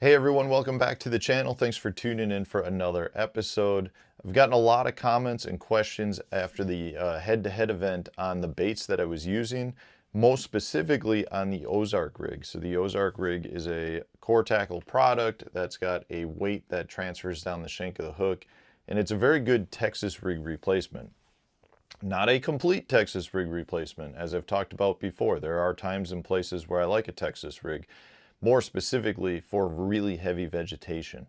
Hey everyone, welcome back to the channel. Thanks for tuning in for another episode. I've gotten a lot of comments and questions after the head-to-head event on the baits that I was using, most specifically on the Ozark rig. So the Ozark rig is a core tackle product that's got a weight that transfers down the shank of the hook, and it's a very good Texas rig replacement. Not a complete Texas rig replacement, as I've talked about before. There are times and places where I like a Texas rig, more specifically for really heavy vegetation.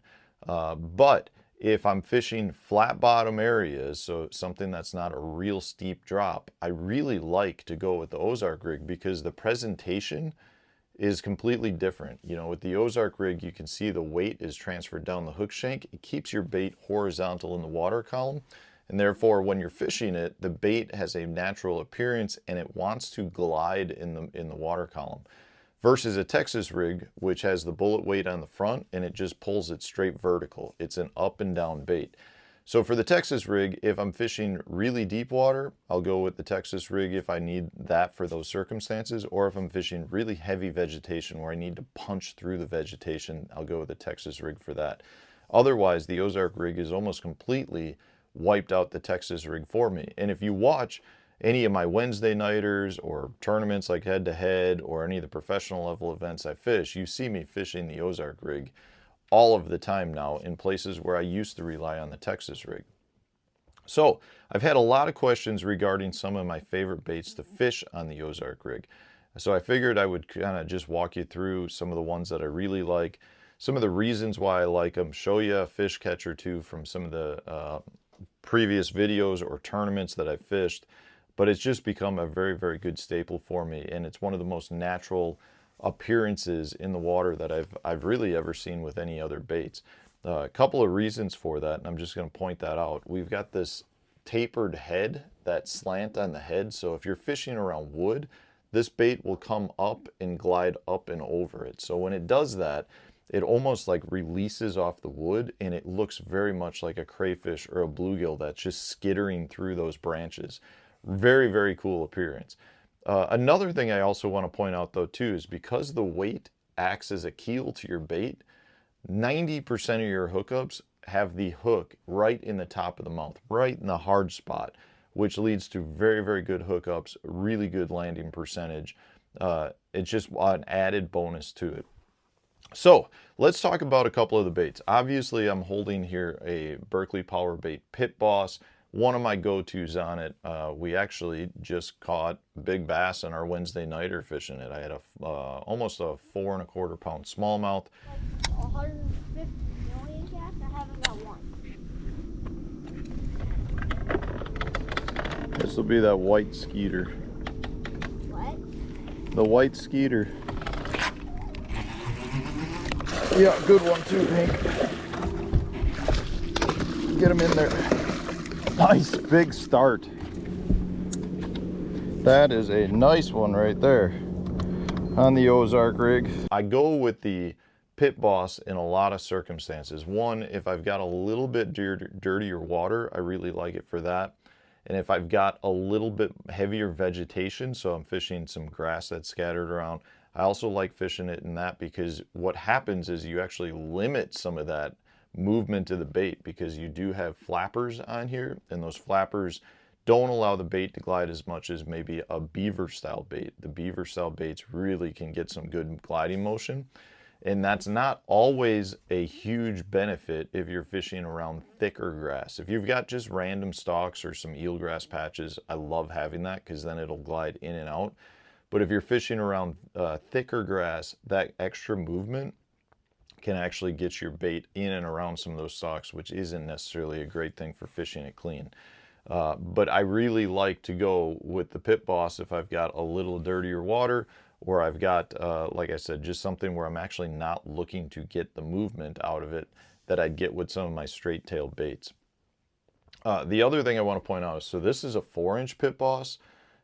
But if I'm fishing flat bottom areas, so something that's not a real steep drop, I really like to go with the Ozark rig because the presentation is completely different. You know, with the Ozark rig, you can see the weight is transferred down the hook shank. It keeps your bait horizontal in the water column. And therefore, when you're fishing it, the bait has a natural appearance and it wants to glide in the water column. Versus a Texas rig, which has the bullet weight on the front and it just pulls it straight vertical. It's an up and down bait. So for the Texas rig, if I'm fishing really deep water, I'll go with the Texas rig if I need that for those circumstances. Or if I'm fishing really heavy vegetation where I need to punch through the vegetation, I'll go with the Texas rig for that. Otherwise, the Ozark rig is almost completely wiped out the Texas rig for me. And if you watch any of my Wednesday nighters or tournaments like head-to-head or any of the professional level events I fish, you see me fishing the Ozark rig all of the time now in places where I used to rely on the Texas rig. So I've had a lot of questions regarding some of my favorite baits to fish on the Ozark rig. So I figured I would kind of just walk you through some of the ones that I really like, some of the reasons why I like them, show you a fish catch or two from some of the previous videos or tournaments that I've fished. But it's just become a very, very good staple for me, and it's one of the most natural appearances in the water that I've really ever seen with any other baits. A couple of reasons for that, and I'm just going to point that out. We've got this tapered head, that slant on the head, so if you're fishing around wood, this bait will come up and glide up and over it. So when it does that, it almost like releases off the wood, and it looks very much like a crayfish or a bluegill that's just skittering through those branches. Very, very cool appearance. Another thing I also want to point out though too is because the weight acts as a keel to your bait, 90% of your hookups have the hook right in the top of the mouth, right in the hard spot, which leads to very, very good hookups, really good landing percentage. It's just an added bonus to it. So let's talk about a couple of the baits. Obviously, I'm holding here a Berkley Power Bait Pit Boss. One of my go-tos on it. We actually just caught big bass on our Wednesday nighter fishing it. I had almost a 4 1/4 pound smallmouth. Like 150 million cats? I haven't got one. This will be that white skeeter. What? The white skeeter. Yeah, good one too, Pink. Get him in there. Nice big start. That is a nice one right there on the Ozark rig. I go with the Pit Boss in a lot of circumstances. One, if I've got a little bit dirtier water, I really like it for that. And if I've got a little bit heavier vegetation, so I'm fishing some grass that's scattered around, I also like fishing it in that because what happens is you actually limit some of that movement of the bait because you do have flappers on here, and those flappers don't allow the bait to glide as much as maybe a beaver style bait. The beaver style baits really can get some good gliding motion, and that's not always a huge benefit if you're fishing around thicker grass. If you've got just random stalks or some eelgrass patches, I love having that because then it'll glide in and out. But if you're fishing around thicker grass, that extra movement can actually get your bait in and around some of those stalks, which isn't necessarily a great thing for fishing it clean. But I really like to go with the Pit Boss if I've got a little dirtier water, or I've got, like I said, just something where I'm actually not looking to get the movement out of it that I'd get with some of my straight tail baits. The other thing I want to point out is, so this is a 4-inch Pit Boss.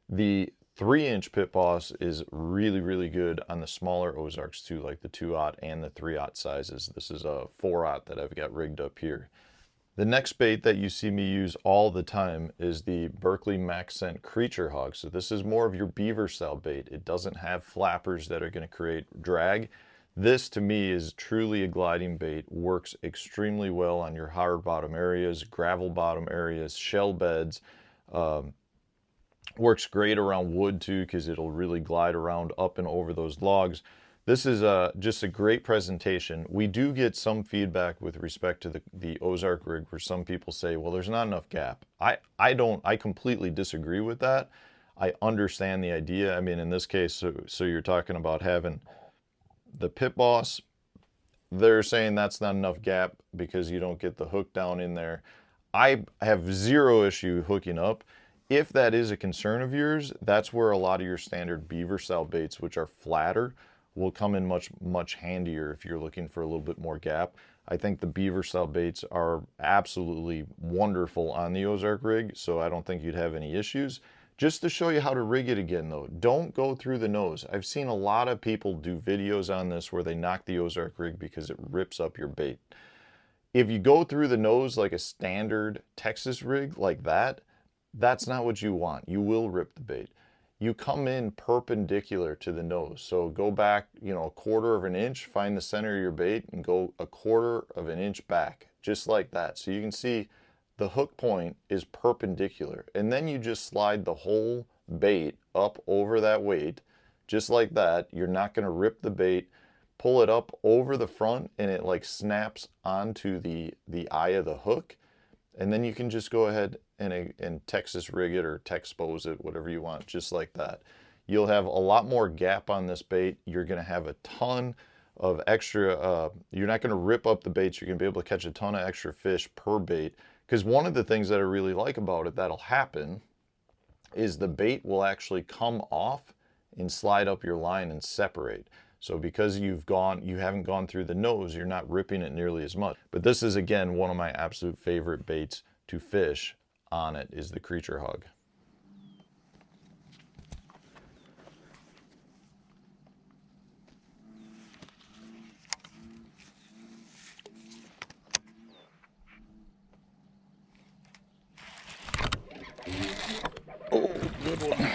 The 3-inch Pit Boss is really, really good on the smaller Ozarks too, like the 2/0 and the 3/0 sizes. This is a 4/0 that I've got rigged up here. The next bait that you see me use all the time is the Berkley Max Scent Creature Hog. So this is more of your beaver style bait. It doesn't have flappers that are going to create drag. This to me is truly a gliding bait, works extremely well on your hard bottom areas, gravel bottom areas, shell beds. Works great around wood too, because it'll really glide around up and over those logs. This is just a great presentation. We do get some feedback with respect to the Ozark rig where some people say, well, there's not enough gap. I completely disagree with that. I understand the idea. I mean, in this case, so you're talking about having the pit boss. They're saying that's not enough gap because you don't get the hook down in there. I have zero issue hooking up. If that is a concern of yours, that's where a lot of your standard beaver style baits, which are flatter, will come in much handier if you're looking for a little bit more gap. I think the beaver style baits are absolutely wonderful on the Ozark rig, so I don't think you'd have any issues. Just to show you how to rig it again though, don't go through the nose. I've seen a lot of people do videos on this where they knock the Ozark rig because it rips up your bait. If you go through the nose like a standard Texas rig like that, that's not what you want. You will rip the bait. You come in perpendicular to the nose. So go back, you know, 1/4 of an inch, find the center of your bait and go 1/4 of an inch back, just like that. So you can see the hook point is perpendicular. And then you just slide the whole bait up over that weight, just like that. You're not gonna rip the bait. Pull it up over the front and it like snaps onto the eye of the hook. And then you can just go ahead and Texas rig it or Texpose it, whatever you want, just like that. You'll have a lot more gap on this bait. You're gonna have a ton of extra, you're not gonna rip up the baits. You're gonna be able to catch a ton of extra fish per bait. Because one of the things that I really like about it that'll happen is the bait will actually come off and slide up your line and separate. So because you haven't gone through the nose, you're not ripping it nearly as much. But this is, again, one of my absolute favorite baits to fish on it is the Creature Hug. Oh, good one.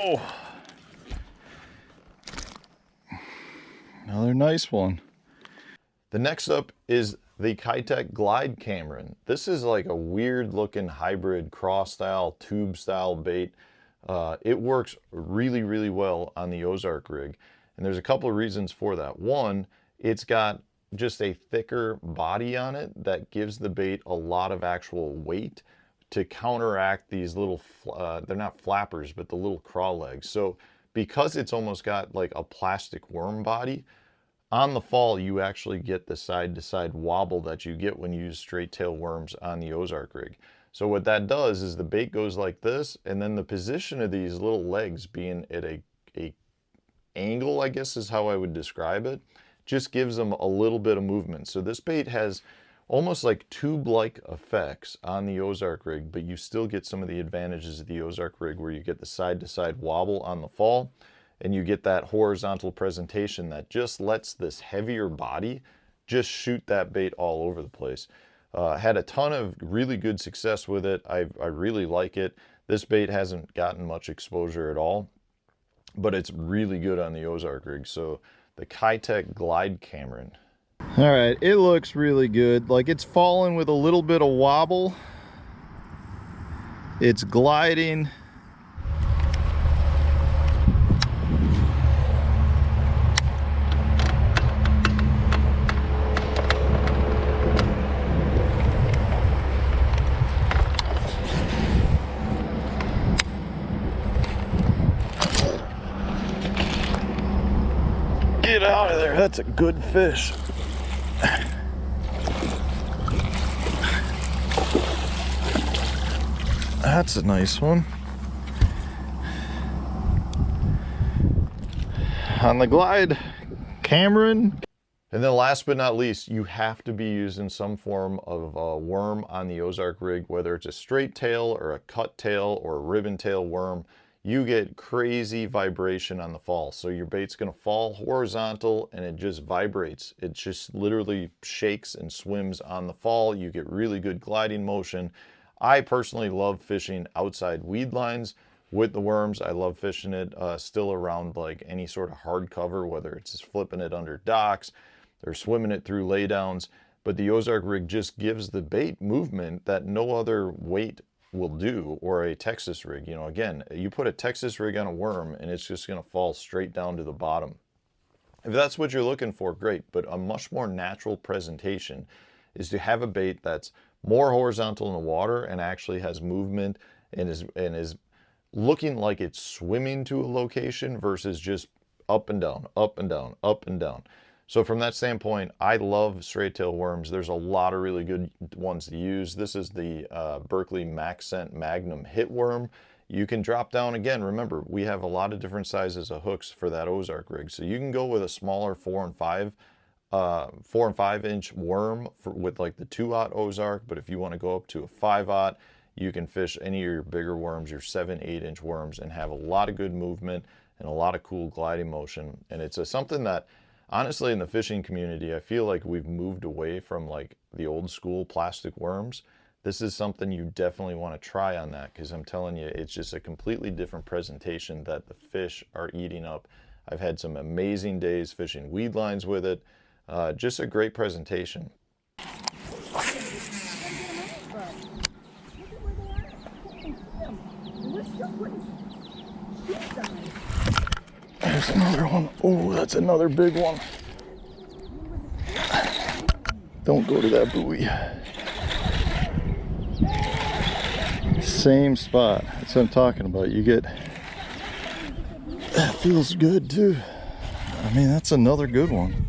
Oh, another nice one. The next up is the Kitech Glide Cameron. This is like a weird looking hybrid cross style, tube style bait. It works really, really well on the Ozark rig. And there's a couple of reasons for that. One, it's got just a thicker body on it that gives the bait a lot of actual weight to counteract these little, they're not flappers, but the little crawl legs. So because it's almost got like a plastic worm body, on the fall, you actually get the side-to-side wobble that you get when you use straight tail worms on the Ozark rig. So what that does is the bait goes like this, and then the position of these little legs being at a angle, I guess is how I would describe it, just gives them a little bit of movement. So this bait has almost like tube-like effects on the Ozark rig, but you still get some of the advantages of the Ozark rig where you get the side-to-side wobble on the fall, and you get that horizontal presentation that just lets this heavier body just shoot that bait all over the place. Had a ton of really good success with it. I really like it. This bait hasn't gotten much exposure at all, but it's really good on the Ozark rig. So the Kitech Glide Cameron. All right, it looks really good. Like it's falling with a little bit of wobble. It's gliding. Get out of there, that's a good fish. That's a nice one. On the Glide Cameron. And then last but not least, you have to be using some form of a worm on the Ozark rig, whether it's a straight tail or a cut tail or a ribbon tail worm. you get crazy vibration on the fall. So your bait's going to fall horizontal and it just vibrates. It just literally shakes and swims on the fall. You get really good gliding motion. I personally love fishing outside weed lines with the worms. I love fishing it still around like any sort of hard cover, whether it's just flipping it under docks or swimming it through laydowns. But the Ozark rig just gives the bait movement that no other weight will do, or a Texas rig. You know, again, you put a Texas rig on a worm and it's just going to fall straight down to the bottom. If that's what you're looking for, great. But a much more natural presentation is to have a bait that's more horizontal in the water and actually has movement and is looking like it's swimming to a location versus just up and down, up and down, up and down. So from that standpoint, I love straight tail worms. There's a lot of really good ones to use. This is the Berkley Max Scent Magnum Hit Worm. You can drop down, again, remember, we have a lot of different sizes of hooks for that Ozark rig. So you can go with a smaller 4 and 5 inch worm with like the 2/0 Ozark. But if you want to go up to a 5/0, you can fish any of your bigger worms, your 7-8 inch worms, and have a lot of good movement and a lot of cool gliding motion. And it's something that, honestly, in the fishing community, I feel like we've moved away from like the old school plastic worms. This is something you definitely want to try on that, because I'm telling you, it's just a completely different presentation that the fish are eating up. I've had some amazing days fishing weed lines with it. Just a great presentation. There's another one. Oh, that's another big one. Don't go to that buoy. Same spot. That's what I'm talking about. You get, that feels good too. I mean, that's another good one.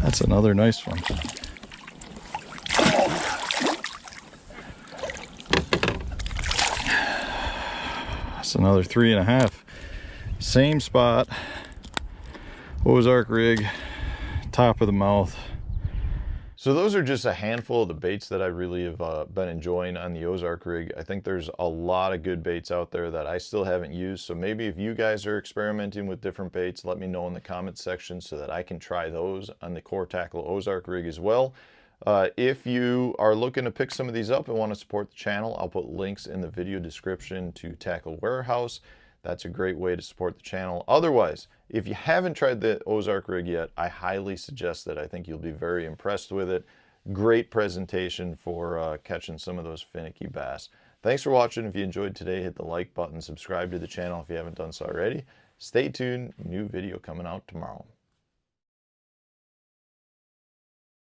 That's another nice one. That's another 3.5. Same spot. Ozark rig, top of the mouth. So those are just a handful of the baits that I really have been enjoying on the Ozark rig. I think there's a lot of good baits out there that I still haven't used. So maybe if you guys are experimenting with different baits, let me know in the comments section so that I can try those on the Core Tackle Ozark rig as well. If you are looking to pick some of these up and want to support the channel, I'll put links in the video description to Tackle Warehouse. That's a great way to support the channel. Otherwise, if you haven't tried the Ozark rig yet, I highly suggest that. I think you'll be very impressed with it. Great presentation for catching some of those finicky bass. Thanks for watching. If you enjoyed today, hit the like button, subscribe to the channel if you haven't done so already. Stay tuned, new video coming out tomorrow.